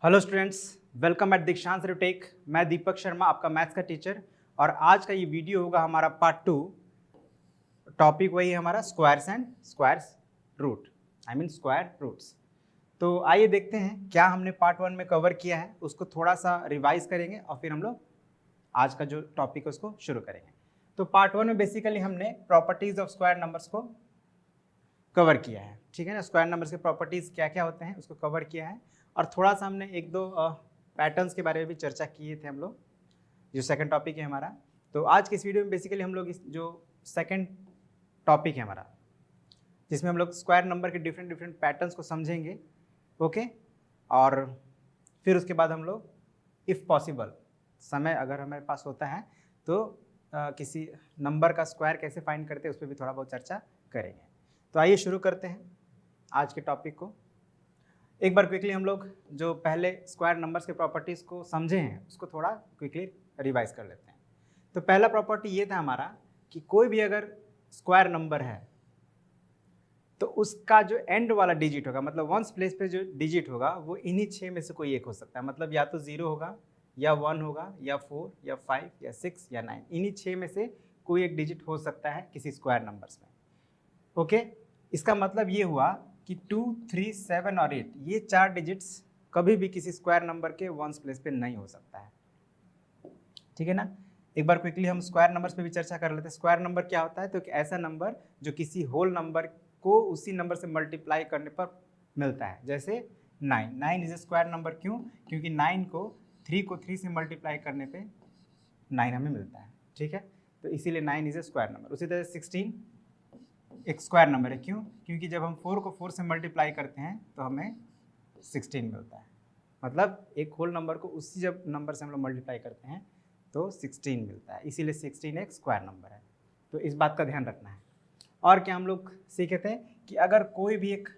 Hello students, welcome eight दीक्षांत take. मैं दीपक शर्मा, आपका मैथ्स का टीचर। और आज का ये वीडियो होगा हमारा पार्ट 2। टॉपिक वही है हमारा squares and squares root, square roots. तो आइए देखते हैं क्या हमने पार्ट 1 में कवर किया है, उसको थोड़ा सा रिवाइज करेंगे और फिर हम लोग आज का जो टॉपिक है उसको शुरू करेंगे। तो पार्ट 1 में बेसिकली हमने प्रॉपर्टीज ऑफ स्क्वायर नंबर्स को कवर किया है, ठीक है ना। स्क्वायर नंबर्स के प्रॉपर्टीज क्या क्या होते हैं उसको कवर किया है, और थोड़ा सा हमने एक दो पैटर्न्स के बारे में भी चर्चा किए थे हम लोग, जो सेकंड टॉपिक है हमारा। तो आज के इस वीडियो में बेसिकली हम लोग इस जो सेकंड टॉपिक है हमारा, जिसमें हम लोग स्क्वायर नंबर के डिफरेंट डिफरेंट पैटर्न्स को समझेंगे, ओके। और फिर उसके बाद हम लोग इफ़ पॉसिबल समय अगर हमारे पास होता है तो किसी नंबर का स्क्वायर कैसे फाइंड करते हैं उस पर भी थोड़ा बहुत चर्चा करेंगे। तो आइए शुरू करते हैं आज के टॉपिक को। एक बार क्विकली हम लोग जो पहले स्क्वायर नंबर्स के प्रॉपर्टीज़ को समझे हैं उसको थोड़ा क्विकली रिवाइज कर लेते हैं। तो पहला प्रॉपर्टी ये था हमारा कि कोई भी अगर स्क्वायर नंबर है तो उसका जो एंड वाला डिजिट होगा, मतलब वंस प्लेस पे जो डिजिट होगा वो इन्हीं 6 में से कोई एक हो सकता है। मतलब या तो 0 होगा या 1 होगा या 4 या 5 या 6 या 9, इन्हीं 6 में से कोई एक डिजिट हो सकता है किसी स्क्वायर नंबर्स में, ओके। इसका मतलब ये हुआ कि 2, 3, 7 और 8 ये 4 डिजिट्स कभी भी किसी स्क्वायर नंबर के वंस प्लेस पे नहीं हो सकता है, ठीक है ना। एक बार क्विकली हम स्क्वायर नंबर्स पे भी चर्चा कर लेते हैं। स्क्वायर नंबर क्या होता है? तो एक ऐसा नंबर जो किसी होल नंबर को उसी नंबर से मल्टीप्लाई करने पर मिलता है। जैसे 9 इज ए स्क्वायर नंबर। क्यों? क्योंकि 9 को 3 से मल्टीप्लाई करने पे 9 हमें मिलता है, ठीक है। तो इसीलिए 9 इज ए स्क्वायर नंबर। उसी तरह 16 एक स्क्वायर नंबर है। क्यों? क्योंकि जब हम 4 को 4 से मल्टीप्लाई करते हैं तो हमें 16 मिलता है। मतलब एक होल नंबर को उसी जब नंबर से हम लोग मल्टीप्लाई करते हैं तो 16 मिलता है, इसीलिए 16 एक स्क्वायर नंबर है। तो इस बात का ध्यान रखना है। और क्या हम लोग सीखे थे कि अगर कोई भी एक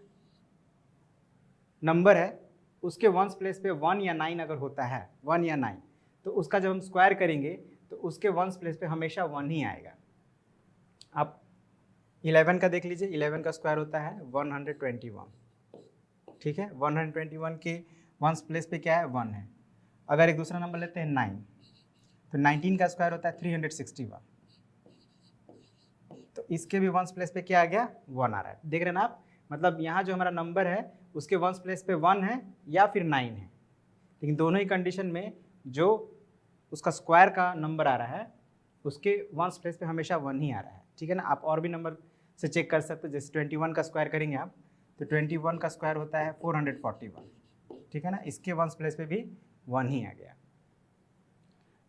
नंबर है उसके वंस प्लेस पे 1 या 9 अगर होता है, 1 या 9, तो उसका जब हम स्क्वायर करेंगे तो उसके वंस प्लेस पे हमेशा 1 ही आएगा। आप 11 का देख लीजिए, 11 का स्क्वायर होता है 121, ठीक है। 121 के वंस प्लेस पे क्या है? 1 है। अगर एक दूसरा नंबर लेते हैं 9, तो 19 का स्क्वायर होता है 361, तो इसके भी वंस प्लेस पे क्या आ गया? 1 आ रहा है। देख रहे हैं ना आप? मतलब यहाँ जो हमारा नंबर है उसके वंस प्लेस पे 1 है या फिर 9 है, लेकिन दोनों ही कंडीशन में जो उसका स्क्वायर का नंबर आ रहा है उसके वंस प्लेस पे हमेशा 1 ही आ रहा है, ठीक है ना। आप और भी नंबर से चेक कर सकते हो। जैसे 21 का स्क्वायर करेंगे आप तो 21 का स्क्वायर होता है 441, ठीक है ना। इसके वंस प्लेस पे भी 1 ही आ गया।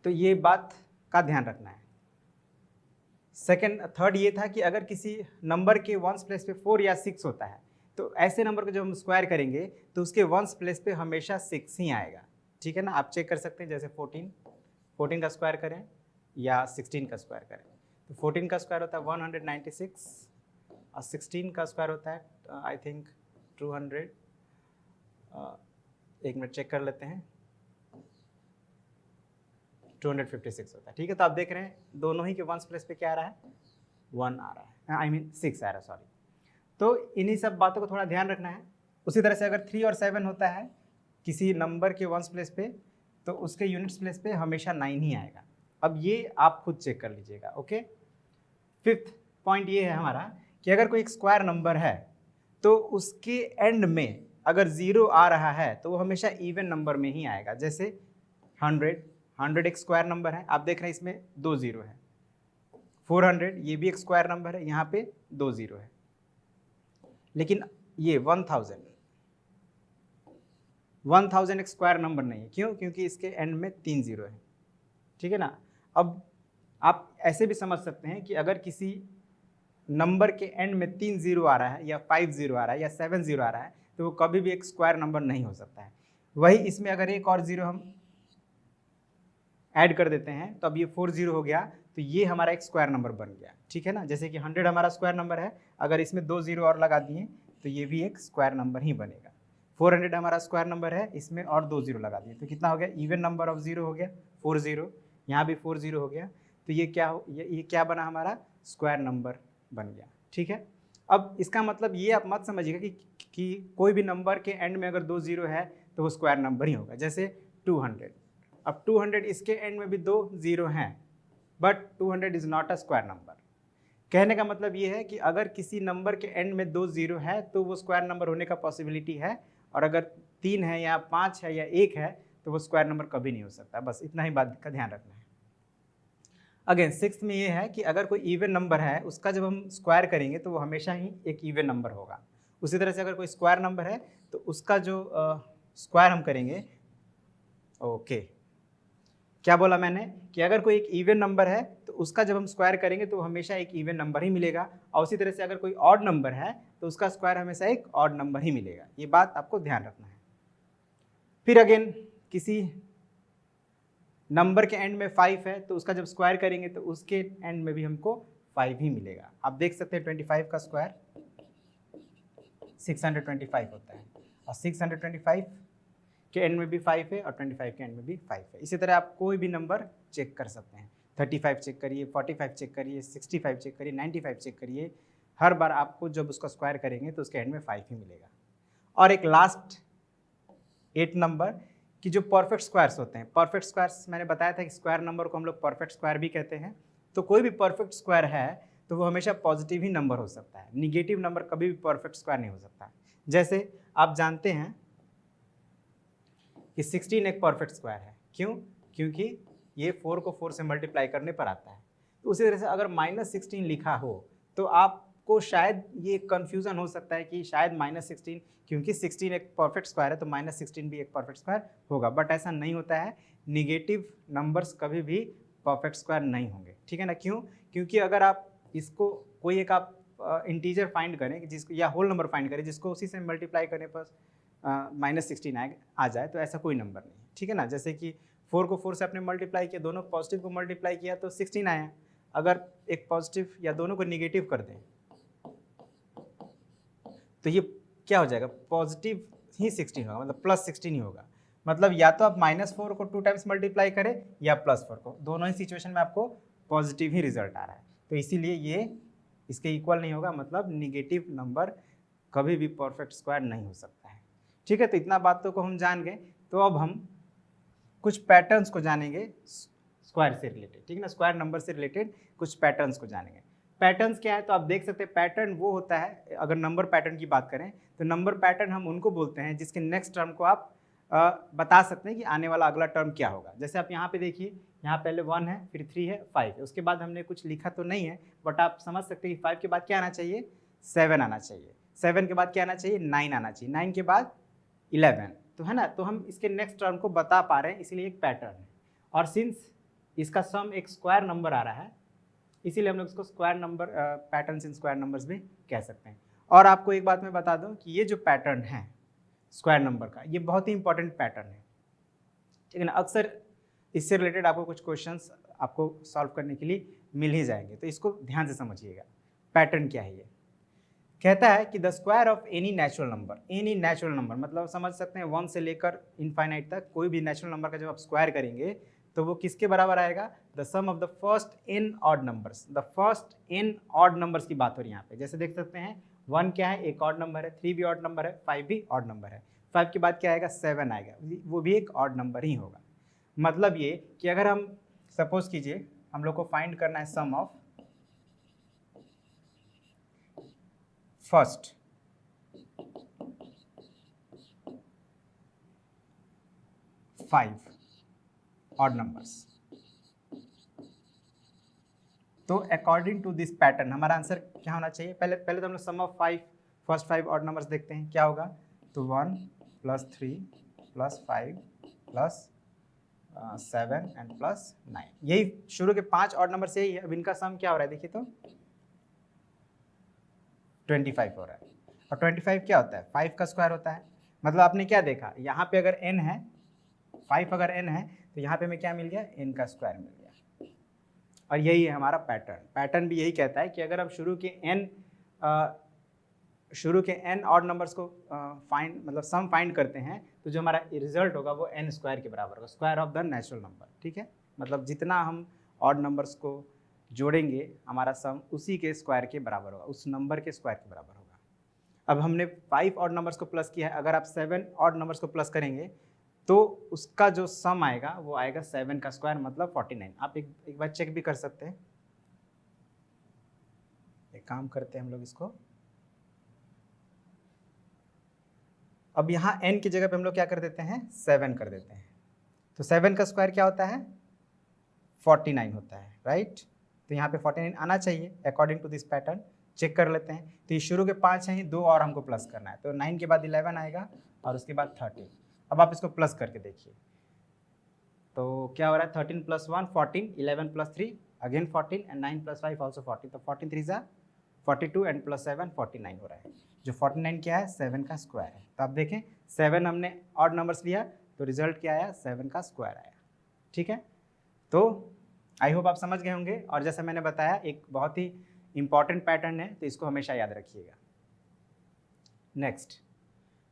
तो ये बात का ध्यान रखना है। थर्ड ये था कि अगर किसी नंबर के वंस प्लेस पे 4 या 6 होता है तो ऐसे नंबर को जब हम स्क्वायर करेंगे तो उसके वंस प्लेस पे हमेशा 6 ही आएगा, ठीक है ना। आप चेक कर सकते हैं। जैसे 14 का स्क्वायर करें या 16 का स्क्वायर करें तो 14 का स्क्वायर होता है 196 और 16 का स्क्वायर होता है आई थिंक 200। एक मिनट चेक कर लेते हैं, 256 होता है, ठीक है। तो आप देख रहे हैं दोनों ही के वंस प्लेस पे क्या आ रहा है? 1 आ रहा है, 6 आ रहा है, सॉरी। तो इन्हीं सब बातों को थोड़ा ध्यान रखना है। उसी तरह से अगर 3 और 7 होता है किसी नंबर के वंस प्लेस पे तो उसके यूनिट्स प्लेस पे हमेशा 9 ही आएगा। अब ये आप खुद चेक कर लीजिएगा, ओके। 5th पॉइंट ये है हमारा कि अगर कोई एक स्क्वायर नंबर है तो उसके एंड में अगर 0 आ रहा है तो वो हमेशा इवन नंबर में ही आएगा। जैसे 100 एक स्क्वायर नंबर है, आप देख रहे हैं इसमें 2 0 है। 400 ये भी एक स्क्वायर नंबर है, यहाँ पे 2 0 है। लेकिन ये 1000 एक स्क्वायर नंबर नहीं है। क्यों? क्योंकि इसके एंड में 3 0 है, ठीक है ना। अब आप ऐसे भी समझ सकते हैं कि अगर किसी नंबर के एंड में 3 0 आ रहा है या 5 0 आ रहा है या 7 0 आ रहा है तो वो कभी भी एक स्क्वायर नंबर नहीं हो सकता है। वही इसमें अगर एक और 0 हम ऐड कर देते हैं तो अब ये 4 0 हो गया, तो ये हमारा एक स्क्वायर नंबर बन गया, ठीक है ना। जैसे कि 100 हमारा स्क्वायर नंबर है, अगर इसमें 2 0 और लगा दिए तो ये भी एक स्क्वायर नंबर ही बनेगा। 400 हमारा स्क्वायर नंबर है, इसमें और 2 0 लगा दिए तो कितना हो गया? इवन नंबर ऑफ 0 हो गया, 4 0। यहाँ भी 4 0 हो गया, तो ये क्या बना? हमारा स्क्वायर नंबर बन गया, ठीक है। अब इसका मतलब ये आप मत समझिएगा कि कोई भी नंबर के एंड में अगर 2 0 है तो वो स्क्वायर नंबर ही होगा। जैसे 200, अब 200 इसके एंड में भी 2 0 हैं, but 200 is not a square number. कहने का मतलब ये है कि अगर किसी नंबर के एंड में 2 0 है तो वो स्क्वायर नंबर होने का पॉसिबिलिटी है, और अगर 3 है या 5 है या 1 है तो वो स्क्वायर नंबर कभी नहीं हो सकता। बस इतना ही बात का ध्यान रखना है। अगेन सिक्स्थ में ये है कि अगर कोई इवन नंबर है उसका जब हम स्क्वायर करेंगे तो वो हमेशा ही एक इवन नंबर होगा। उसी तरह से अगर कोई स्क्वायर नंबर है तो उसका जो स्क्वायर हम करेंगे, ओके क्या बोला मैंने कि अगर कोई एक इवन नंबर है तो उसका जब हम स्क्वायर करेंगे तो हमेशा एक इवन नंबर ही मिलेगा, और उसी तरह से अगर कोई ऑड नंबर है तो उसका स्क्वायर हमेशा एक ऑड नंबर ही मिलेगा। ये बात आपको ध्यान रखना है। फिर अगेन किसी नंबर के एंड में 5 है तो उसका जब स्क्वायर करेंगे तो उसके एंड में भी हमको 5 ही मिलेगा। आप देख सकते हैं 25 का स्क्वायर 625 होता है, और 625 के एंड में भी 5 है और 25 के एंड में भी 5 है। इसी तरह आप कोई भी नंबर चेक कर सकते हैं, 35 चेक करिए, 45 चेक करिए, 65 चेक करिए, 95 चेक करिए। हर बार आपको जब उसका स्क्वायर करेंगे तो उसके एंड में 5 ही मिलेगा। और एक लास्ट 8 नंबर कि जो परफेक्ट स्क्वायर्स होते हैं, परफेक्ट स्क्वायर्स मैंने बताया था कि स्क्वायर नंबर को हम लोग परफेक्ट स्क्वायर भी कहते हैं। तो कोई भी परफेक्ट स्क्वायर है तो वो हमेशा पॉजिटिव ही नंबर हो सकता है, निगेटिव नंबर कभी भी परफेक्ट स्क्वायर नहीं हो सकता। जैसे आप जानते हैं कि 16 एक परफेक्ट स्क्वायर है। क्यों? क्योंकि ये 4 को 4 से मल्टीप्लाई करने पर आता है। तो उसी तरह से अगर -16 लिखा हो तो आपको शायद ये कन्फ्यूज़न हो सकता है कि शायद -16, क्योंकि 16 एक परफेक्ट स्क्वायर है तो -16 भी एक परफेक्ट स्क्वायर होगा, बट ऐसा नहीं होता है। निगेटिव नंबर्स कभी भी परफेक्ट स्क्वायर नहीं होंगे, ठीक है ना। क्यों? क्योंकि अगर आप इसको कोई एक आप इंटीजर फाइंड करें जिसको, या होल नंबर फाइंड करें जिसको उसी से मल्टीप्लाई करने पर -16 आ जाए, तो ऐसा कोई नंबर नहीं, ठीक है ना। जैसे कि 4 को 4 से आपने मल्टीप्लाई किया, दोनों पॉजिटिव को मल्टीप्लाई किया तो 16 आया। अगर एक पॉजिटिव या दोनों को निगेटिव कर दें तो ये क्या हो जाएगा, पॉजिटिव ही 16 होगा, मतलब +16 ही होगा। मतलब या तो आप -4 को 2 टाइम्स मल्टीप्लाई करें या +4 को, दोनों ही सिचुएशन में आपको पॉजिटिव ही रिजल्ट आ रहा है। तो इसीलिए ये इसके इक्वल नहीं होगा, मतलब निगेटिव नंबर कभी भी परफेक्ट स्क्वायर नहीं हो सकता है, ठीक है। तो इतना बातों को हम जान गए। तो अब हम कुछ पैटर्न्स को जानेंगे स्क्वायर से रिलेटेड, ठीक है ना। स्क्वायर नंबर से रिलेटेड कुछ पैटर्न्स को जानेंगे। पैटर्न्स क्या है? तो आप देख सकते हैं पैटर्न वो होता है, अगर नंबर पैटर्न की बात करें तो नंबर पैटर्न हम उनको बोलते हैं जिसके नेक्स्ट टर्म को आप बता सकते हैं कि आने वाला अगला टर्म क्या होगा। जैसे आप यहाँ पे देखिए, यहाँ पहले 1 है, फिर 3 है, 5 है, उसके बाद हमने कुछ लिखा तो नहीं है, बट आप समझ सकते हैं कि 5 के बाद क्या आना चाहिए, 7 आना चाहिए, 7 के बाद क्या आना चाहिए, 9 आना चाहिए, 9 के बाद 11, तो है ना। तो हम इसके नेक्स्ट टर्म को बता पा रहे हैं, इसीलिए एक पैटर्न है। और सिंस इसका सम एक स्क्वायर नंबर आ रहा है, इसीलिए हम लोग इसको square number patterns in square numbers भी कह सकते हैं। और आपको एक बात मैं बता दूं कि ये जो पैटर्न है स्क्वायर नंबर का, ये बहुत ही इंपॉर्टेंट पैटर्न है, ठीक है ना। अक्सर इससे रिलेटेड आपको कुछ क्वेश्चंस आपको सॉल्व करने के लिए मिल ही जाएंगे, तो इसको ध्यान से समझिएगा। पैटर्न क्या है? ये कहता है कि the square of any natural number, any natural number मतलब समझ सकते हैं 1 से लेकर इनफाइनाइट तक कोई भी नेचुरल नंबर का जब आप स्क्वायर करेंगे तो वो किसके बराबर आएगा, the sum of the first n odd numbers. The first n odd numbers की बात हो रही है यहाँ पे। जैसे देख सकते हैं 1 क्या है, एक ऑड नंबर है, 3 भी ऑड नंबर है, 5 भी ऑड नंबर है, 5 के बाद क्या आएगा, 7 आएगा, वो भी एक ऑड नंबर ही होगा। मतलब ये कि अगर हम सपोज कीजिए हम लोग को फाइंड करना है sum of first five odd numbers, तो अकॉर्डिंग टू दिस पैटर्न हमारा आंसर क्या होना चाहिए। पहले तो हम लोग sum of first 5 odd numbers देखते हैं क्या होगा। तो 1 + 3 + 5 + 7 एंड +9, यही शुरू के 5 ऑड नंबर से ही है। अब इनका सम क्या हो रहा है देखिए, तो 25 हो रहा है। और 25 क्या होता है, 5 का स्क्वायर होता है। मतलब आपने क्या देखा, यहाँ पे अगर n है, 5 अगर n है तो यहाँ पे हमें क्या मिल गया, n का स्क्वायर मिल गया। और यही है हमारा पैटर्न। पैटर्न भी यही कहता है कि अगर हम शुरू के n ऑड नंबर्स को मतलब सम फाइंड करते हैं तो जो हमारा रिजल्ट होगा वो n स्क्वायर के बराबर होगा, square of the natural number, ठीक है। मतलब जितना हम ऑड नंबर्स को जोड़ेंगे हमारा सम उसी के स्क्वायर के बराबर होगा, उस नंबर के स्क्वायर के बराबर होगा। अब हमने 5 ऑड नंबर्स को प्लस किया है, अगर आप 7 ऑड नंबर्स को प्लस करेंगे तो उसका जो सम आएगा वो आएगा 7 का स्क्वायर मतलब 49। आप एक बार चेक भी कर सकते हैं। एक काम करते हैं हम लोग इसको, अब यहाँ n की जगह पे हम लोग क्या कर देते हैं 7 कर देते हैं। तो 7 का स्क्वायर क्या होता है 49 होता है, राइट। तो यहाँ पे 49 आना चाहिए according to this pattern. Check कर लेते हैं। तो ये शुरू के 5 हैं, 2 और हमको प्लस करना है, तो 9 के बाद 11 आएगा और उसके बाद 13। अब आप इसको प्लस करके देखिए तो क्या हो रहा है 13 plus 1 14, 11 plus 3 again 14 and 9 plus 5 also 14। तो 14 3 जा 42 एंड प्लस 7 49 हो रहा है। जो 49 क्या है 7 का स्क्वायर है। तो आप देखें 7 हमने ऑड नंबर्स लिया तो रिजल्ट क्या आया 7 का स्क्वायर आया। ठीक है, तो आई होप आप समझ गए होंगे। और जैसा मैंने बताया एक बहुत ही इंपॉर्टेंट पैटर्न है, तो इसको हमेशा याद रखिएगा। Next,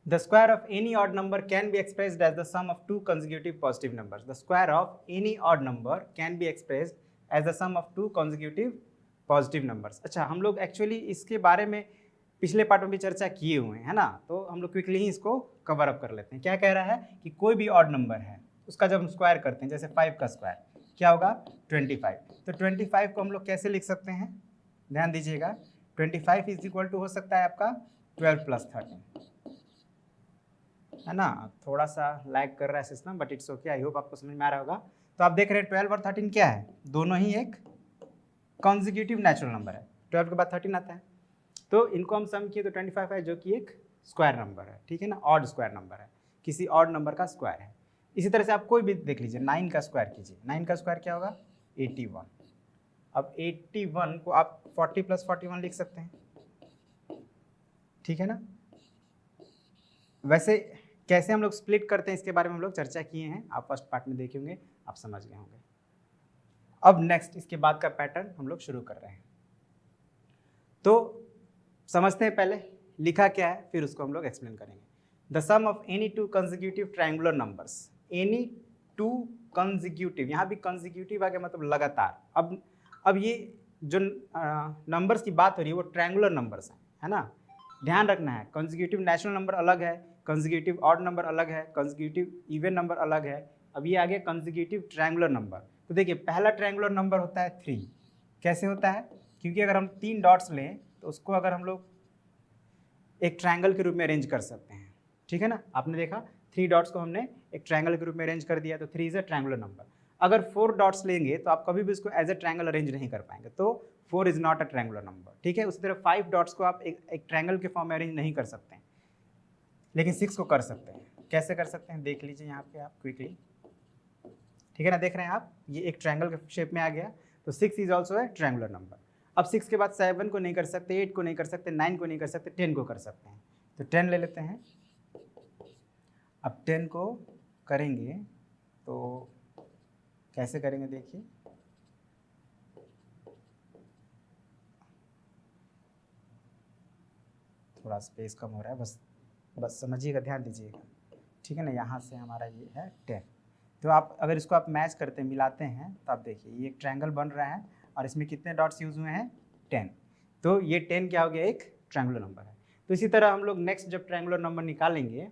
the square of any odd number can be expressed as the sum of two consecutive positive numbers. The square of any odd number can be expressed as the sum of two consecutive positive numbers. अच्छा, हम लोग actually इसके बारे में पिछले part में भी चर्चा किए हुए हैं, है ना। तो हम लोग क्विकली ही इसको कवर अप कर लेते हैं। क्या कह रहा है कि कोई भी ऑड नंबर है उसका जब हम स्क्वायर करते हैं, जैसे 5 का स्क्वायर क्या होगा 25। तो 25 को हम लोग कैसे लिख सकते हैं, ध्यान दीजिएगा। 25 इज इक्वल टू हो सकता है आपका 12 प्लस 13, है ना। थोड़ा सा लैग कर रहा है system, but it's okay. I hope आपको समझ में आ रहा होगा। तो आप देख रहे हैं 12 और 13 क्या है, दोनों ही एक कॉन्जिक्यूटिव नेचुरल नंबर है। 12 के बाद 13 आता है, तो इनको हम सम किए तो 25 है, जो कि एक स्क्वायर नंबर है, ठीक है ना, ऑड स्क्वायर नंबर है, किसी ऑड नंबर का स्क्वायर है। इसी तरह से आप कोई भी देख लीजिए, 9 का स्क्वायर कीजिए, 9 का स्क्वायर क्या होगा 81। अब 81 को आप 40 प्लस 41 लिख सकते हैं, ठीक है ना। वैसे कैसे हम लोग स्प्लिट करते हैं इसके बारे में हम लोग चर्चा किए हैं, आप फर्स्ट पार्ट में देखे होंगे, आप समझ गए होंगे। अब नेक्स्ट इसके बाद का पैटर्न हम लोग शुरू कर रहे हैं। तो समझते हैं पहले लिखा क्या है, फिर उसको हम लोग एक्सप्लेन करेंगे। The sum of any two consecutive triangular numbers, any two consecutive, यहाँ भी कंसेक्यूटिव आ गया मतलब लगातार। अब ये जो नंबर्स की बात हो रही है वो ट्रायंगुलर नंबर्स हैं, है ना। ध्यान रखना है, कंसेक्यूटिव नेचुरल नंबर अलग है, कंसेक्यूटिव ऑड नंबर अलग है, कंसेक्यूटिव इवन नंबर अलग है। अब ये आ गया कंसेक्यूटिव ट्रायंगुलर नंबर। तो देखिए पहला ट्रायंगुलर नंबर होता है 3। कैसे होता है, क्योंकि अगर हम 3 डॉट्स लें तो उसको अगर हम लोग एक ट्रायंगल के रूप में अरेंज कर सकते हैं, ठीक है ना। आपने देखा 3 डॉट्स को हमने एक ट्रायंगल के रूप में अरेंज कर दिया, तो 3 इज अ ट्रायंगुलर नंबर। अगर 4 डॉट्स लेंगे तो आप कभी भी उसको एज ए ट्रायंगल अरेंज नहीं कर पाएंगे, तो 4 is not a triangular number, ठीक है। उसी तरह 5 डॉट्स को आप एक ट्रायंगल के फॉर्म में अरेंज नहीं कर सकते हैं, लेकिन 6 को कर सकते हैं। कैसे कर सकते हैं देख लीजिए यहाँ पे आप क्विकली, ठीक है ना। देख रहे हैं आप, ये एक ट्रायंगल के शेप में आ गया, तो 6 is also a triangular number. अब 6 के बाद 7 को नहीं कर सकते, 8 को नहीं कर सकते, 9 को नहीं कर सकते, 10 को कर सकते हैं। तो 10 ले लेते हैं। अब 10 को करेंगे तो कैसे करेंगे देखिए, थोड़ा स्पेस कम हो रहा है, बस समझिएगा, ध्यान दीजिएगा, ठीक है ना। यहाँ से हमारा ये है 10। तो आप अगर इसको आप मैच करते हैं, मिलाते हैं, तो आप देखिए ये एक ट्रायंगल बन रहा है और इसमें कितने डॉट्स यूज हुए हैं 10। तो ये 10 क्या हो गया, एक ट्रायंगुलर नंबर है। तो इसी तरह हम लोग नेक्स्ट जब ट्रायंगुलर नंबर निकालेंगे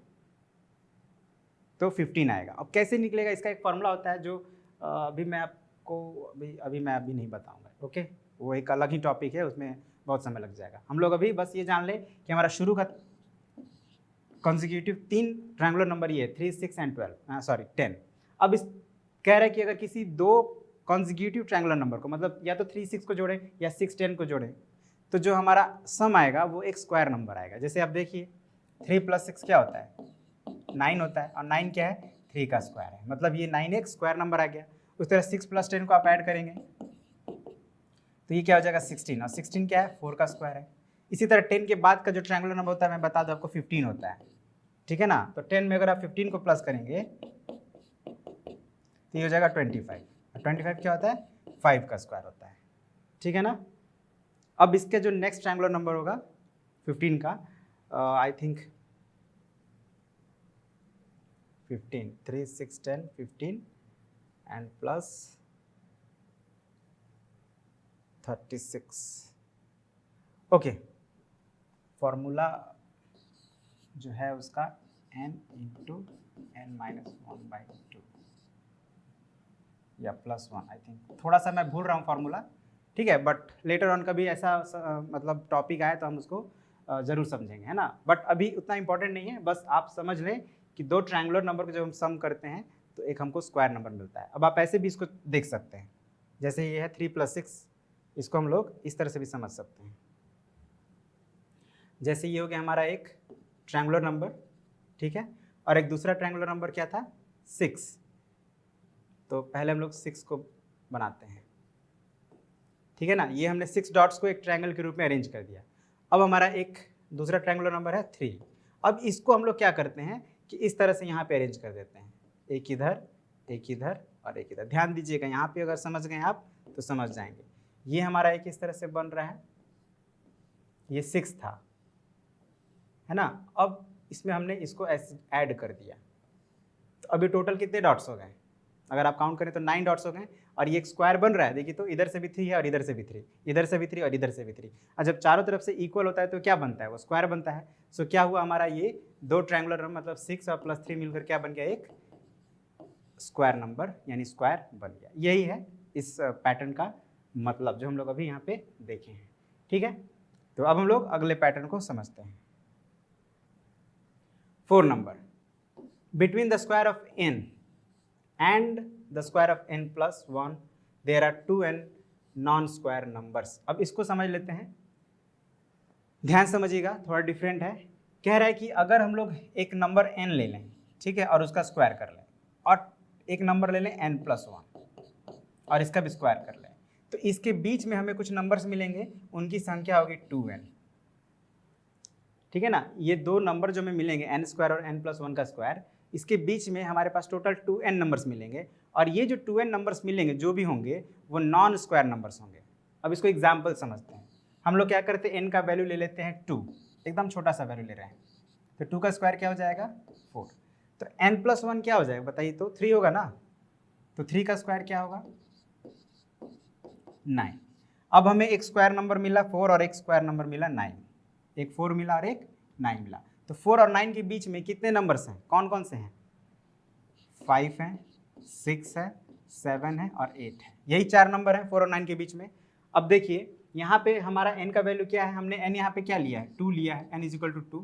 तो 15 आएगा। अब कैसे निकलेगा, इसका एक फॉर्मूला होता है जो अभी मैं आपको अभी नहीं बताऊंगा, ओके। वो एक अलग ही टॉपिक है, उसमें बहुत समय लग जाएगा। हम लोग अभी बस ये जान लें कि हमारा शुरू का कॉन्जिक्यूटिव 3 ट्रायंगुलर नंबर ये 3, 6 एंड 10। अब इस कह रहे हैं कि अगर किसी 2 कॉन्जिक्यूटिव ट्रायंगुलर नंबर को, मतलब या तो 3 6 को जोड़ें या 6 10 को जोड़ें, तो जो हमारा सम आएगा वो एक स्क्वायर नंबर आएगा। जैसे आप देखिए 3 प्लस 6 क्या होता है 9 होता है, और 9 क्या है 3 का स्क्वायर है, मतलब ये 9 एक स्क्वायर नंबर आ गया। उस तरह 6 प्लस 10 को आप ऐड करेंगे तो ये क्या हो जाएगा 16, और 16 क्या है 4 का स्क्वायर है। इसी तरह 10 के बाद का जो ट्रायंगुलर नंबर होता है मैं बता दूं आपको 15 होता है, ठीक है ना। तो 10 में अगर आप 15 को प्लस करेंगे तो ये हो जाएगा 25। 25 क्या होता है 5 का स्क्वायर होता है, ठीक है ना। अब इसके जो नेक्स्ट ट्रायंगुलर नंबर होगा 15 का, I think 15, 3 6 10 15 and plus 36। Okay, formula जो है उसका n इंटू n माइनस 1/2 या +1, आई थिंक थोड़ा सा मैं भूल रहा हूँ फार्मूला, ठीक है, बट लेटर ऑन कभी ऐसा मतलब टॉपिक आए तो हम उसको ज़रूर समझेंगे, है ना। बट अभी उतना इंपॉर्टेंट नहीं है, बस आप समझ लें कि दो ट्रायंगुलर नंबर को जब हम सम करते हैं तो एक हमको स्क्वायर नंबर मिलता है। अब आप ऐसे भी इसको देख सकते हैं, जैसे ये है 3 + 6, इसको हम लोग इस तरह से भी समझ सकते हैं। जैसे ये हो गया हमारा एक ट्रायंगुलर नंबर, ठीक है, और एक दूसरा ट्रायंगुलर नंबर क्या था 6, तो पहले हम लोग 6 को बनाते हैं, ठीक है ना। ये हमने 6 डॉट्स को एक ट्रायंगल के रूप में अरेंज कर दिया। अब हमारा एक दूसरा ट्रायंगुलर नंबर है 3। अब इसको हम लोग क्या करते हैं कि इस तरह से यहाँ पे अरेंज कर देते हैं, एक इधर और एक इधर। ध्यान दीजिएगा, यहाँ पे अगर समझ गए आप तो समझ जाएंगे। ये हमारा एक इस तरह से बन रहा है, ये 6 था, है ना। अब इसमें हमने इसको ऐड कर दिया, तो अभी टोटल कितने डॉट्स हो गए, अगर आप काउंट करें तो 9 डॉट्स हो गए। और ये एक स्क्वायर बन रहा है, देखिए तो इधर से भी 3 है और इधर से भी 3, इधर से भी 3 और इधर से भी 3। और जब चारों तरफ से इक्वल होता है तो क्या बनता है, वो स्क्वायर बनता है। सो क्या हुआ हमारा, ये दो ट्रायंगुलर नंबर मतलब 6 और +3 मिलकर क्या बन गया, एक स्क्वायर नंबर यानी स्क्वायर बन गया। यही है इस पैटर्न का मतलब जो हम लोग अभी यहाँ पे देखे हैं, ठीक है। तो अब हम लोग अगले पैटर्न को समझते हैं। 4 number, between the square of n and the square of n plus 1 there are 2n non-square numbers। अब इसको समझ लेते हैं, ध्यान समझिएगा, थोड़ा डिफरेंट है। कह रहा है कि अगर हम लोग एक नंबर n ले लें, ठीक है, और उसका स्क्वायर कर लें, और एक नंबर ले लें n + 1 और इसका भी स्क्वायर कर लें, तो इसके बीच में हमें कुछ नंबर्स मिलेंगे, उनकी संख्या होगी 2n, ठीक है ना। ये दो नंबर जो हमें मिलेंगे n² और n + 1 का स्क्वायर, इसके बीच में हमारे पास टोटल 2n नंबर्स मिलेंगे, और ये जो 2n नंबर्स मिलेंगे जो भी होंगे वो नॉन स्क्वायर नंबर्स होंगे। अब इसको एग्जाम्पल समझते हैं। हम लोग क्या करते हैं, n का वैल्यू ले लेते हैं 2, एकदम छोटा सा वैल्यू ले रहे हैं, तो 2 का स्क्वायर क्या हो जाएगा 4, तो n + 1 क्या हो जाएगा बताइए, तो 3 होगा ना, तो 3 का स्क्वायर क्या होगा 9। अब हमें एक स्क्वायर नंबर मिला 4 और एक स्क्वायर नंबर मिला 9, एक 4 मिला और एक 9 मिला। तो 4 और 9 के बीच में कितने नंबर्स हैं, कौन कौन से हैं, 5 हैं, 6 है, 7 है और 8 है, यही 4 नंबर हैं 4 और 9 के बीच में। अब देखिए यहाँ पे हमारा n का वैल्यू क्या है, हमने n यहाँ पे क्या लिया है 2 लिया है, n = 2।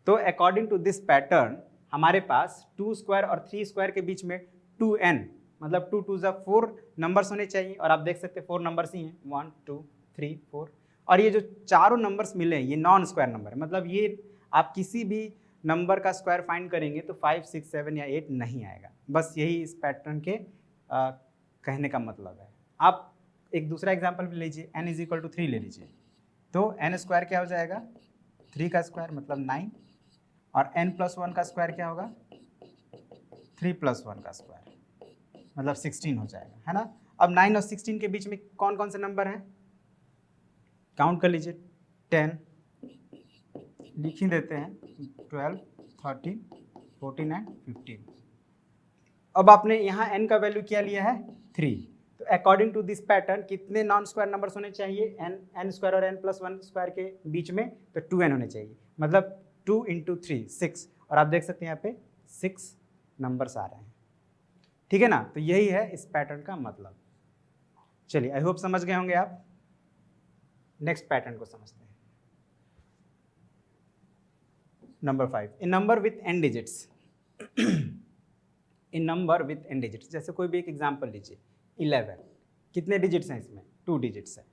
तो अकॉर्डिंग टू दिस पैटर्न हमारे पास 2 स्क्वायर और 3 स्क्वायर के बीच में 2n मतलब 2 2 4 नंबर्स होने चाहिए, और आप देख सकते हैं 4 नंबर्स ही हैं, 1 2 3 4। और ये जो चारों नंबर्स मिले हैं ये नॉन स्क्वायर नंबर है, मतलब ये आप किसी भी नंबर का स्क्वायर फाइंड करेंगे तो 5 6 7 या 8 नहीं आएगा। बस यही इस पैटर्न के कहने का मतलब है। आप एक दूसरा एग्जांपल भी लीजिए, n = 3 ले लीजिए, तो n² क्या हो जाएगा 3 का स्क्वायर मतलब 9, और n + 1 का स्क्वायर क्या होगा 3 + 1 का स्क्वायर मतलब 16 हो जाएगा, है ना। अब 9 और 16 के बीच में कौन कौन से नंबर हैं, काउंट कर लीजिए, 10 लिख ही देते हैं, 12 13 14 एंड 15। अब आपने यहाँ n का वैल्यू क्या लिया है 3, तो अकॉर्डिंग टू दिस पैटर्न कितने नॉन स्क्वायर नंबर्स होने चाहिए, n² और n + 1 स्क्वायर के बीच में, तो 2n होने चाहिए, मतलब 2 × 3 6, और आप देख सकते हैं यहाँ पे 6 नंबर्स आ रहे हैं, ठीक है ना। तो यही है इस पैटर्न का मतलब। चलिए आई होप समझ गए होंगे आप। नेक्स्ट पैटर्न को समझते हैं। Number 5, in number with n digits. In number with n digits, जैसे कोई भी एक एग्जांपल लीजिए 11, कितने डिजिट्स हैं इसमें 2 डिजिट्स है।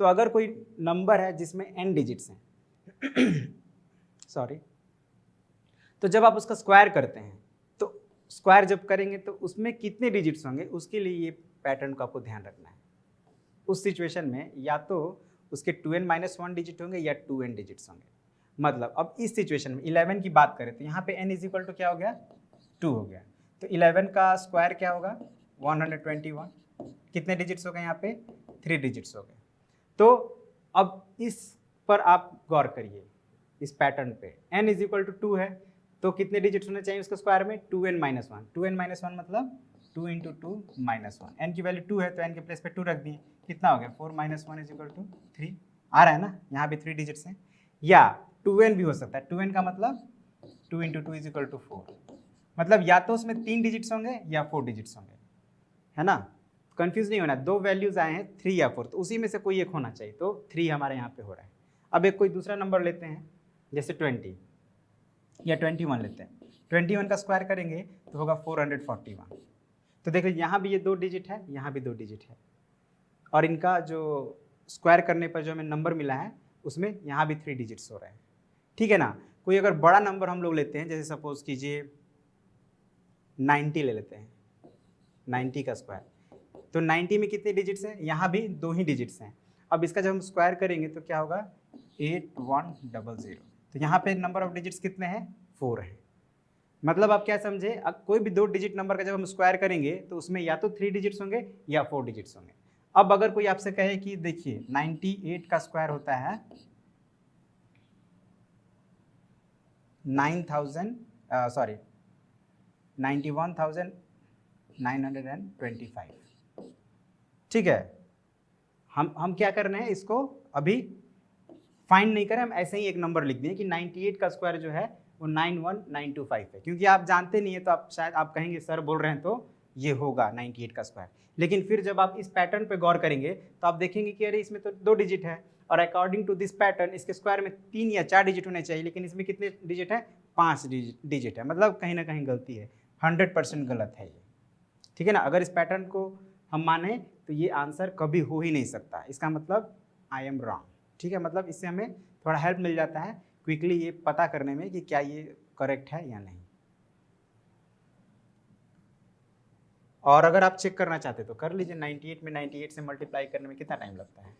तो अगर कोई नंबर है जिसमें n डिजिट्स हैं सॉरी, तो जब आप उसका स्क्वायर करते हैं तो स्क्वायर जब करेंगे तो उसमें कितने डिजिट्स होंगे, उसके लिए ये पैटर्न को आपको ध्यान रखना है। उस सिचुएशन में या तो उसके 2n - 1 डिजिट होंगे या 2n डिजिट्स होंगे। मतलब अब इस सिचुएशन में 11 की बात करें तो यहाँ पे n = क्या हो गया 2 हो गया, तो 11 का स्क्वायर क्या होगा 121, कितने डिजिट्स हो गए यहाँ पे 3 डिजिट्स हो गए। तो अब इस पर आप गौर करिए, इस पैटर्न पे n = 2 है, तो कितने डिजिट्स होने चाहिए उसके स्क्वायर में 2n - 1, 2n - 1 मतलब 2 × 2 - 1, n की वैल्यू 2 है तो n के प्लेस पे 2 रख दिए, कितना हो गया 4 - 1 = 3, आ रहा है ना, यहाँ भी 3 डिजिट्स हैं। या 2n भी हो सकता है, 2n का मतलब 2 into two is equal to 4। मतलब या तो उसमें 3 डिजिट्स होंगे या 4 डिजिट्स होंगे, है ना। कंफ्यूज नहीं होना, दो वैल्यूज आए हैं 3 या 4, तो उसी में से कोई एक होना चाहिए, तो 3 हमारे यहाँ पे हो रहा है। अब एक कोई दूसरा नंबर लेते हैं, जैसे 20 या 21 लेते हैं। 21 का स्क्वायर करेंगे तो होगा 441। तो देखो यहाँ भी ये 2 डिजिट है, यहाँ भी 2 डिजिट है, और इनका जो स्क्वायर करने पर जो हमें नंबर मिला है उसमें यहाँ भी 3 डिजिट्स हो रहे हैं, ठीक है ना। कोई अगर बड़ा नंबर हम लोग लेते हैं, जैसे सपोज कीजिए 90 ले लेते हैं, 90 का स्क्वायर, तो 90 में कितने डिजिट्स हैं, यहाँ भी 2 ही डिजिट्स हैं। अब इसका जब हम स्क्वायर करेंगे तो क्या होगा 8100। तो यहाँ पे नंबर ऑफ डिजिट्स कितने हैं, 4 हैं। मतलब आप क्या समझे, अब कोई भी 2 डिजिट नंबर का जब हम स्क्वायर करेंगे तो उसमें या तो 3 डिजिट्स होंगे या 4 डिजिट्स होंगे। अब अगर कोई आपसे कहे कि देखिए 98 का स्क्वायर होता है 91,925, ठीक है। हम क्या कर रहे हैं, इसको अभी फाइंड नहीं करें, हम ऐसे ही एक नंबर लिख दें कि 98 का स्क्वायर जो है वो 91925 है, क्योंकि आप जानते नहीं है तो आप शायद आप कहेंगे सर बोल रहे हैं तो ये होगा 98 का स्क्वायर। लेकिन फिर जब आप इस पैटर्न पे गौर करेंगे तो आप देखेंगे कि अरे इसमें तो 2 डिजिट है, और अकॉर्डिंग टू दिस पैटर्न इसके स्क्वायर में 3 या 4 डिजिट होने चाहिए, लेकिन इसमें कितने डिजिट है, 5 डिजिट है। मतलब कहीं ना कहीं गलती है, 100% गलत है ये, ठीक है ना। अगर इस पैटर्न को हम माने तो ये आंसर कभी हो ही नहीं सकता, इसका मतलब आई एम रॉन्ग, ठीक है। मतलब इससे हमें थोड़ा हेल्प मिल जाता है क्विकली ये पता करने में कि क्या ये करेक्ट है या नहीं। और अगर आप चेक करना चाहते तो कर लीजिए, 98 में 98 से मल्टीप्लाई करने में कितना टाइम लगता है।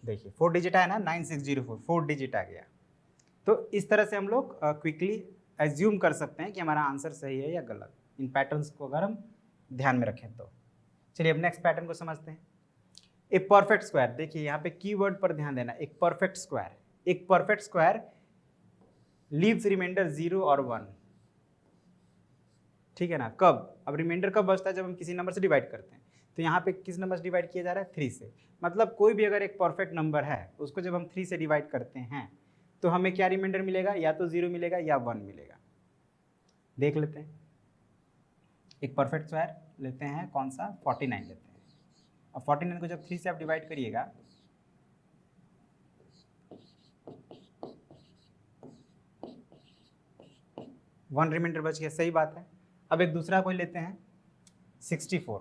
देखिए 4 डिजिट आया ना, 9604, 4 डिजिट आ गया। तो इस तरह से हम लोग क्विकली एज्यूम कर सकते हैं कि हमारा आंसर सही है या गलत, इन पैटर्न्स को अगर हम ध्यान में रखें तो। चलिए अब नेक्स्ट पैटर्न को समझते हैं। एक परफेक्ट स्क्वायर, देखिए यहाँ पे कीवर्ड पर ध्यान देना, एक परफेक्ट स्क्वायर। एक परफेक्ट स्क्वायर लीव्स रिमाइंडर 0 और 1, ठीक है ना। कब, अब रिमाइंडर कब बचता है, जब हम किसी नंबर से डिवाइड करते हैं। तो यहाँ पे किस नंबर से डिवाइड किया जा रहा है, 3 से। मतलब कोई भी अगर एक परफेक्ट नंबर है उसको जब हम 3 से डिवाइड करते हैं तो हमें क्या रिमाइंडर मिलेगा, या तो 0 मिलेगा या 1 मिलेगा। देख लेते हैं, एक परफेक्ट स्क्वायर लेते हैं, कौन सा, 49 लेते हैं। अब 49 को जब 3 से आप डिवाइड करिएगा 1 रिमाइंडर बच गया, सही बात है। अब एक दूसरा कोई लेते हैं 64,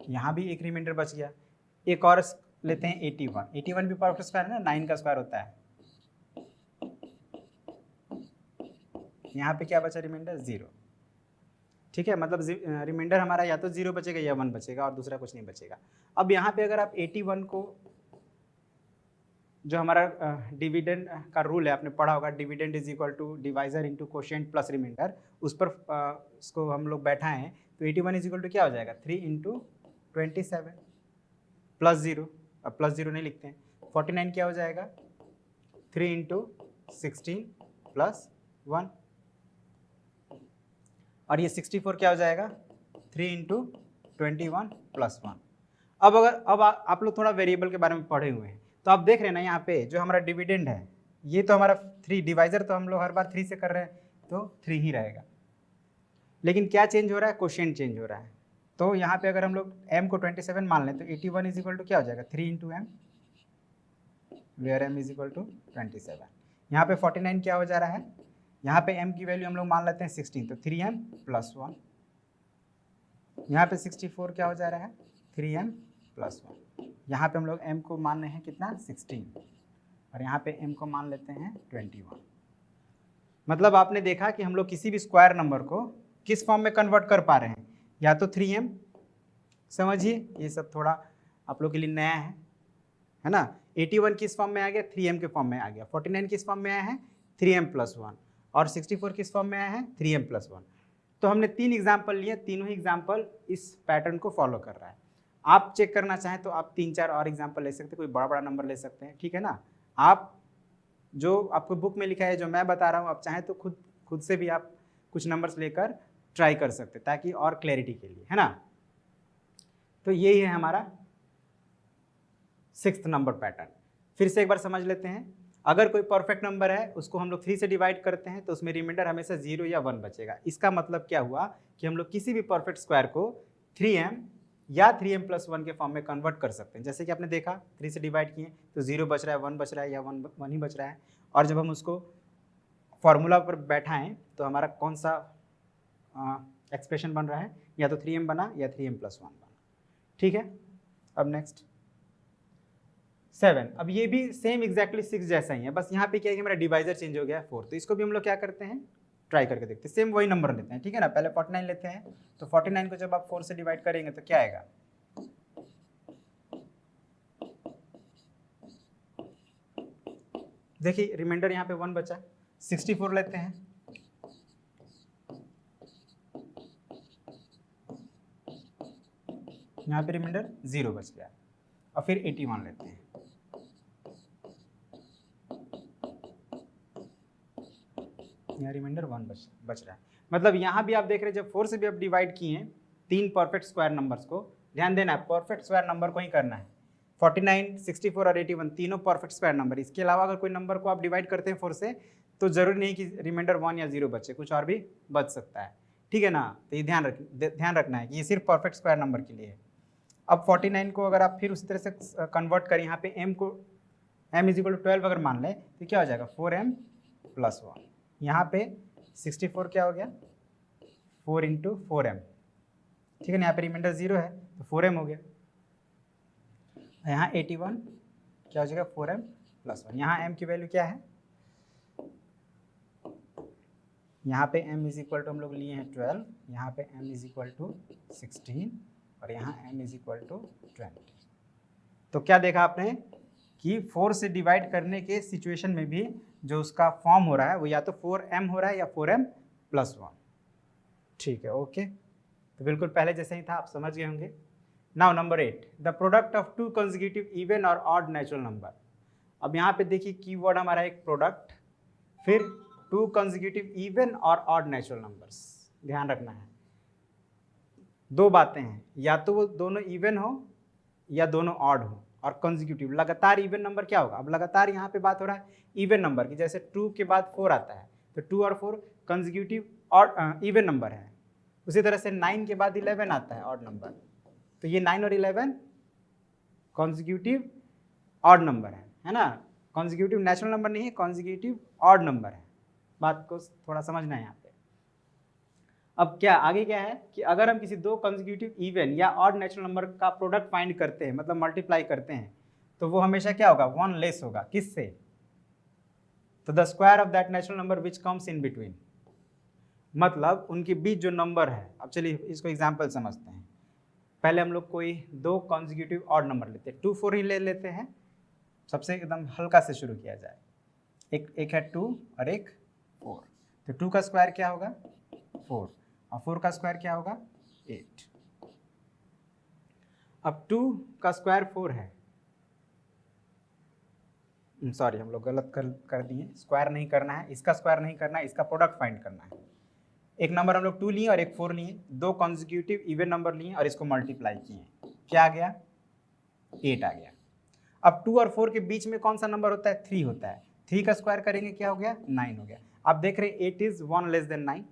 यहाँ भी एक रिमाइंडर बच गया। एक और लेते हैं 81, 81 भी परफेक्ट स्क्वायर है ना, 9 का स्क्वायर होता है। यहाँ पे क्या बचा रिमाइंडर, 0, ठीक है। मतलब रिमाइंडर हमारा या तो 0 बचेगा या 1 बचेगा, और दूसरा कुछ नहीं बचेगा। अब यहाँ पे अगर आप 81 को, जो हमारा डिविडेंड का रूल है आपने पढ़ा होगा, dividend is equal to divisor into quotient plus remainder, उस पर उसको हम लोग बैठाएं तो 81 इज इक्वल टू क्या हो जाएगा, 3 इंटू 27 प्लस 0, अब प्लस 0 नहीं लिखते हैं। 49 क्या हो जाएगा, 3 इंटू 16 प्लस 1, और ये 64 क्या हो जाएगा, 3 इंटू 21 प्लस 1। अब आप लोग थोड़ा वेरिएबल के बारे में पढ़े हुए हैं तो आप देख रहे हैं ना, यहाँ पे जो हमारा डिविडेंड है ये तो हमारा 3, डिवाइजर तो हम लोग हर बार 3 से कर रहे हैं तो 3 ही रहेगा। लेकिन क्या चेंज हो रहा है, क्वोशिएंट चेंज हो रहा है। तो यहाँ पे अगर हम लोग m को 27 मान लें तो 81 इज इक्वल टू क्या हो जाएगा, 3 into m, where m is equal to 27। यहाँ पे 49 क्या हो जा रहा है, यहाँ पे m की वैल्यू हम लोग मान लेते हैं 16, तो 3m प्लस 1। यहाँ पे 64 क्या हो जा रहा है, 3m प्लस 1। यहाँ पे हम लोग m को मान रहे हैं कितना, 16, और यहाँ पे m को मान लेते हैं 21। मतलब आपने देखा कि हम लोग किसी भी स्क्वायर नंबर को किस फॉर्म में कन्वर्ट कर पा रहे हैं, या तो 3m, समझिए ये सब थोड़ा आप लोग के लिए नया है ना। 81 किस फॉर्म में आ गया, 3m के फॉर्म में आ गया। 49 किस फॉर्म में आया है, 3m प्लस 1, और 64 किस फॉर्म में आया है, 3m प्लस 1। तो हमने 3 एग्जाम्पल लिए, तीनों ही एग्जाम्पल इस पैटर्न को फॉलो कर रहा है। आप चेक करना चाहें तो आप 3-4 और एग्जाम्पल ले सकते हैं, कोई बड़ा बड़ा नंबर ले सकते हैं, ठीक है ना। आप जो आपको बुक में लिखा है, जो मैं बता रहा हूँ, आप चाहें तो खुद से भी आप कुछ नंबर्स लेकर ट्राई कर सकते हैं, ताकि और क्लैरिटी के लिए, है ना। तो यही है हमारा 6th नंबर पैटर्न। फिर से एक बार समझ लेते हैं। अगर कोई परफेक्ट नंबर है, उसको हम लोग 3 से डिवाइड करते हैं तो उसमें रिमाइंडर हमेशा 0 या 1 बचेगा। इसका मतलब क्या हुआ कि हम लोग किसी भी परफेक्ट स्क्वायर को 3m या 3m+1 के फॉर्म में कन्वर्ट कर सकते हैं। जैसे कि आपने देखा 3 से डिवाइड किए तो 0 बच रहा है, 1 बच रहा है, या 1 ही बच रहा है। और जब हम उसको फॉर्मूला पर बैठाएं तो हमारा कौन सा एक्सप्रेशन बन रहा है, या तो 3m बना या 3m+1 बना, ठीक है। अब नेक्स्ट 7। अब ये भी सेम एग्जैक्टली 6 जैसा ही है, बस यहाँ पे क्या है कि मेरा डिवाइजर चेंज हो गया है 4। तो इसको भी हम लोग क्या करते हैं, ट्राई करके देखते हैं। सेम वही नंबर लेते हैं, ठीक है ना। पहले 49 लेते हैं, तो 49 को जब आप 4 से डिवाइड करेंगे तो क्या आएगा, देखिए रिमाइंडर यहाँ पे 1 बचा। 64 लेते हैं, यहाँ पे रिमाइंडर 0 बच गया। और फिर 81 लेते हैं, यहाँ रिमाइंडर 1 बच रहा है। मतलब यहाँ भी आप देख रहे हैं, जब 4 से भी आप डिवाइड किए हैं 3 परफेक्ट स्क्वायर नंबर्स को, ध्यान देना है परफेक्ट स्क्वायर नंबर को ही करना है। 49, 64 और 81 तीनों परफेक्ट स्क्वायर नंबर। इसके अलावा अगर कोई नंबर को आप डिवाइड करते हैं 4 से, तो जरूरी नहीं कि रिमाइंडर 1 या 0 बचे, कुछ और भी बच सकता है, ठीक है ना। तो ये ध्यान रखना है कि ये सिर्फ परफेक्ट स्क्वायर नंबर के लिए है। अब 49 को अगर आप फिर उसी तरह से कन्वर्ट करें, यहाँ पे m को m = 12 अगर मान लें तो क्या हो जाएगा, 4m+1। यहाँ पे 64 क्या हो गया, 4 × 4m, ठीक है ना। यहाँ पे रिमाइंडर 0 है तो 4m हो गया। यहाँ 81 क्या हो जाएगा, 4m+1। यहाँ m की वैल्यू क्या है, यहाँ पे m = हम लोग लिए हैं 12, यहाँ पे m = 16 और यहाँ m = 20। तो क्या देखा आपने कि 4 से डिवाइड करने के सिचुएशन में भी जो उसका फॉर्म हो रहा है वो या तो 4m हो रहा है या 4m+1, ठीक है। ओके, तो बिल्कुल पहले जैसे ही था, आप समझ गए होंगे। Now number 8, the product of 2 consecutive even और ऑड नेचुरल नंबर। अब यहाँ पे देखिए कीवर्ड हमारा एक प्रोडक्ट, फिर 2 कंसेक्यूटिव इवन और ऑड नेचुरल नंबर्स। ध्यान रखना है, दो बातें हैं, या तो वो दोनों इवन हो या दोनों ऑड हो। और कंसेक्यूटिव लगातार इवन नंबर क्या होगा, अब लगातार यहाँ पे बात हो रहा है इवन नंबर की। जैसे 2 के बाद 4 आता है तो 2 और 4 कंसेक्यूटिव और इवन नंबर है। उसी तरह से 9 के बाद 11 आता है ऑड नंबर, तो ये 9 और 11 कंसेक्यूटिव ऑड नंबर है ना। कंसेक्यूटिव नेचुरल नंबर नहीं है, कंसेक्यूटिव ऑड नंबर है। बात को थोड़ा समझना है यहाँ पे। अब क्या आगे क्या है कि अगर हम किसी 2 कंसेक्यूटिव इवन या ऑड नेचुरल नंबर का प्रोडक्ट फाइंड करते हैं, मतलब मल्टीप्लाई करते हैं, तो वो हमेशा क्या होगा, 1 लेस होगा। किससे, तो the square of that natural number which comes in between. मतलब उनके बीच जो नंबर है। अब चलिए इसको एग्जाम्पल समझते हैं। पहले हम लोग कोई 2 कंसेक्यूटिव ऑड नंबर लेते हैं, 2 4 ही ले लेते हैं, सबसे एकदम हल्का से शुरू किया जाए। एक है 2 और एक 4, तो 2 का स्क्वायर क्या होगा 4 और 4 का स्क्वायर क्या होगा 8। अब 2 का स्क्वायर 4 है, सॉरी हम लोग गलत कर दिए, स्क्वायर नहीं करना है, इसका स्क्वायर नहीं करना है, इसका प्रोडक्ट फाइंड करना है। एक नंबर हम लोग 2 लिए और एक 4 लिए, 2 कॉन्जिक्यूटिव इवन नंबर लिए और इसको मल्टीप्लाई किए, क्या आ गया 8 आ गया। अब 2 और 4 के बीच में कौन सा नंबर होता है 3 होता है, 3 का स्क्वायर करेंगे क्या हो गया 9 हो गया। आप देख रहे हैं 8 इज 1 लेस देन 9,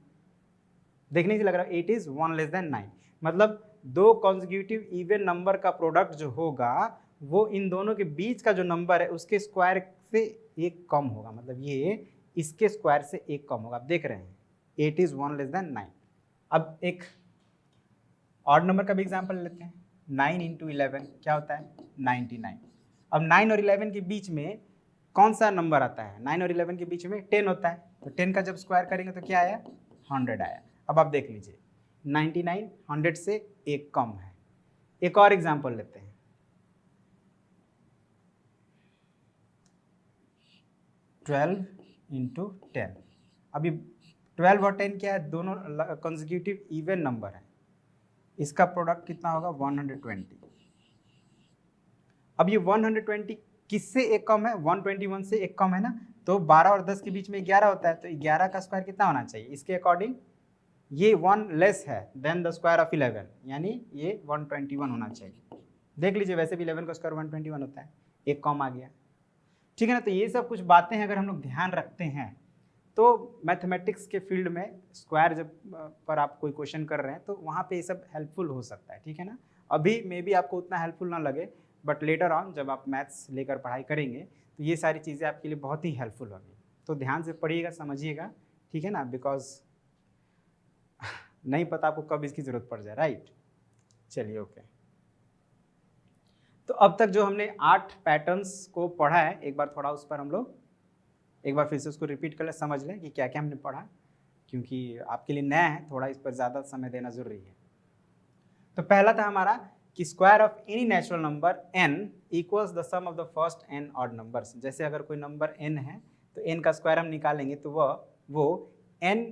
देखने से लग रहा है 8 इज 1 लेस देन 9, मतलब 2 कॉन्जिक्यूटिव इवन नंबर का प्रोडक्ट जो होगा वो इन दोनों के बीच का जो नंबर है उसके स्क्वायर से 1 कम होगा, मतलब ये इसके स्क्वायर से 1 कम होगा। आप देख रहे हैं 8 इज 1 लेस देन 9। अब एक ऑड नंबर का भी एग्जांपल लेते हैं, 9 × 11 क्या होता है 99। अब 9 और 11 के बीच में कौन सा नंबर आता है, 9 और 11 के बीच में 10 होता है, तो 10 का जब स्क्वायर करेंगे तो क्या आया 100 आया। अब आप देख लीजिए 99 100 से 1 कम है। एक और एग्जांपल लेते हैं, ट्वेल्व इंटू 10। अभी 12 और 10 क्या है, दोनों कंसेक्यूटिव इवन नंबर है, इसका प्रोडक्ट कितना होगा 120। अब ये 120 किससे एक कम है? 121 से एक कम है ना, तो 12 और 10 के बीच में 11 होता है, तो 11 का स्क्वायर कितना होना चाहिए? इसके अकॉर्डिंग ये 1 लेस है देन द स्क्वायर ऑफ 11, यानी ये 121 होना चाहिए। देख लीजिए, वैसे भी 11 का स्क्वायर 121 होता है, एक कम आ गया, ठीक है ना। तो ये सब कुछ बातें हैं अगर हम लोग ध्यान रखते हैं तो मैथमेटिक्स के फील्ड में स्क्वायर जब पर आप कोई क्वेश्चन कर रहे हैं तो वहाँ पे ये सब हेल्पफुल हो सकता है, ठीक है ना। अभी मे बी आपको उतना हेल्पफुल ना लगे, बट लेटर ऑन जब आप मैथ्स लेकर पढ़ाई करेंगे तो ये सारी चीज़ें आपके लिए बहुत ही हेल्पफुल होंगी। तो ध्यान से पढ़िएगा, समझिएगा, ठीक है ना, बिकॉज नहीं पता आपको कब इसकी ज़रूरत पड़ जाए, राइट। चलिए ओके। तो अब तक जो हमने 8 पैटर्न्स को पढ़ा है, एक बार थोड़ा उस पर हम लोग एक बार फिर से उसको रिपीट कर ले, समझ लें कि क्या क्या हमने पढ़ा, क्योंकि आपके लिए नया है, थोड़ा इस पर ज़्यादा समय देना जरूरी है। तो पहला था हमारा कि square of any natural number n equals the sum of the first n odd numbers. जैसे अगर कोई नंबर n है तो n का स्क्वायर हम निकालेंगे तो वो n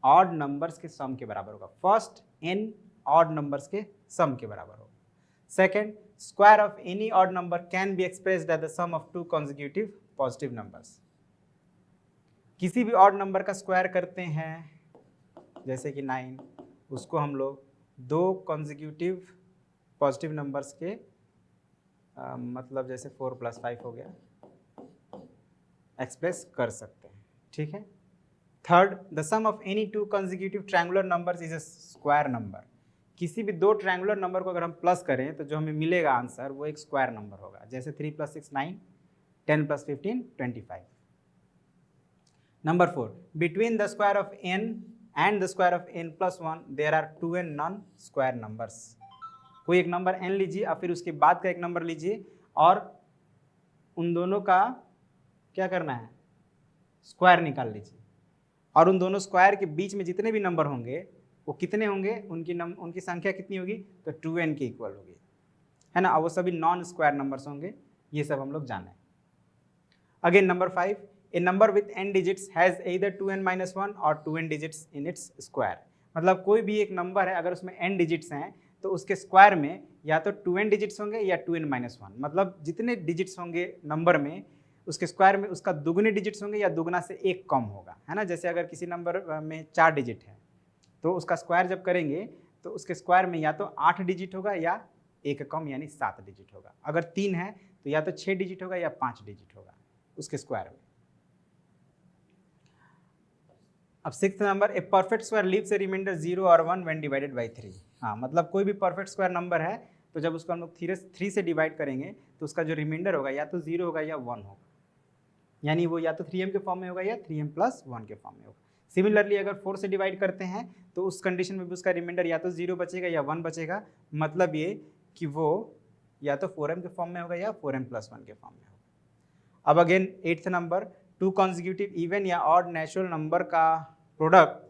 ऑड नंबर्स के सम के बराबर होगा। फर्स्ट n ऑड नंबर्स के सम के बराबर होगा। Second, square of any odd number can be expressed as the sum of 2 consecutive positive numbers. किसी भी ऑड नंबर का स्क्वायर करते हैं जैसे कि 9, उसको हम लोग 2 consecutive पॉजिटिव नंबर्स के मतलब जैसे 4 + 5 हो गया, एक्सप्रेस कर सकते हैं, ठीक है। Third, the sum of any 2 consecutive triangular numbers is a square number. किसी भी 2 ट्रायंगुलर नंबर को अगर हम प्लस करें तो जो हमें मिलेगा आंसर वो एक स्क्वायर नंबर होगा। जैसे 3 + 6 9, 10 + 15 25। Number 4, between the square of n and the square of n + 1 there are 2n non square numbers. कोई एक नंबर n लीजिए और फिर उसके बाद का एक नंबर लीजिए और उन दोनों का क्या करना है? स्क्वायर निकाल लीजिए, और उन दोनों स्क्वायर के बीच में जितने भी नंबर होंगे वो कितने होंगे, उनकी संख्या कितनी होगी? तो 2n के इक्वल होगी, है ना। और वो सभी नॉन स्क्वायर नंबर्स होंगे, ये सब हम लोग जाने। Again number 5, A number with n digits has either 2n - 1 और 2n digits in its square. मतलब कोई भी एक नंबर है अगर उसमें n डिजिट्स हैं तो उसके स्क्वायर में या तो 2n डिजिट्स होंगे या 2n - 1, मतलब जितने डिजिट्स होंगे नंबर में उसके स्क्वायर में उसका दुगने डिजिट्स होंगे या दुगना से एक कम होगा, है ना। जैसे अगर किसी नंबर में 4 डिजिट है तो उसका स्क्वायर जब करेंगे तो उसके स्क्वायर में या तो 8 डिजिट होगा या एक कम यानी 7 डिजिट होगा। अगर 3 है तो या तो 6 डिजिट होगा या 5 डिजिट होगा उसके स्क्वायर में। अब 6th number, a perfect square leaves a remainder 0 और 1 व्हेन डिवाइडेड बाय 3। हाँ, मतलब कोई भी परफेक्ट स्क्वायर नंबर है तो जब उसको हम लोग 3 से डिवाइड करेंगे तो उसका जो रिमाइंडर होगा या तो 0 होगा या 1 होगा, यानी वो या तो 3m के फॉर्म में होगा या 3m + 1 के फॉर्म में होगा। सिमिलरली अगर 4 से डिवाइड करते हैं तो उस कंडीशन में भी उसका रिमाइंडर या तो 0 बचेगा या 1 बचेगा, मतलब ये कि वो या तो 4m के फॉर्म में होगा या 4m + 1 के फॉर्म में होगा। अब again 8th number, 2 consecutive even या ऑड नेचुरल नंबर का प्रोडक्ट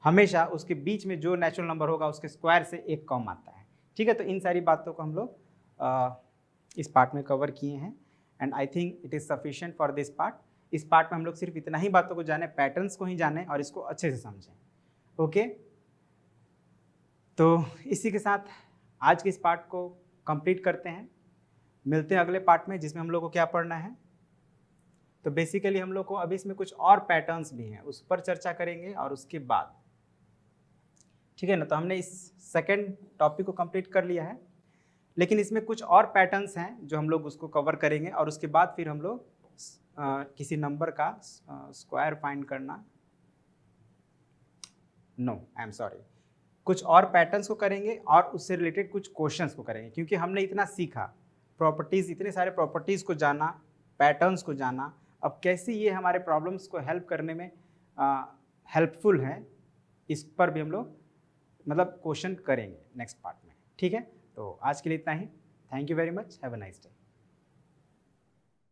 हमेशा उसके बीच में जो नेचुरल नंबर होगा उसके स्क्वायर से एक कम आता है, ठीक है। तो इन सारी बातों को हम लोग इस पार्ट में कवर किए हैं and I think it is sufficient for this part. इस पार्ट में हम लोग सिर्फ इतना ही बातों को जाने, पैटर्न्स को ही जाने और इसको अच्छे से समझें, ओके। तो इसी के साथ आज के इस पार्ट को कंप्लीट करते हैं। मिलते हैं अगले पार्ट में जिसमें हम लोग को क्या पढ़ना है। तो बेसिकली हम लोग को अभी इसमें कुछ और पैटर्न्स भी हैं, उस पर चर्चा करेंगे और उसके बाद, ठीक है ना। तो हमने इस सेकंड टॉपिक को कंप्लीट कर लिया है, लेकिन इसमें कुछ और पैटर्न्स हैं जो हम लोग उसको कवर करेंगे और उसके बाद फिर हम लोग किसी नंबर का स्क्वायर फाइंड करना, नो आई एम सॉरी, कुछ और पैटर्न्स को करेंगे और उससे रिलेटेड कुछ क्वेश्चंस को करेंगे, क्योंकि हमने इतना सीखा, प्रॉपर्टीज़, इतने सारे प्रॉपर्टीज़ को जाना, पैटर्न्स को जाना, अब कैसे ये हमारे प्रॉब्लम्स को हेल्प करने में हेल्पफुल है, इस पर भी हम लोग मतलब क्वेश्चन करेंगे नेक्स्ट पार्ट में, ठीक है। तो आज के लिए इतना ही। Thank you very much, have a nice day.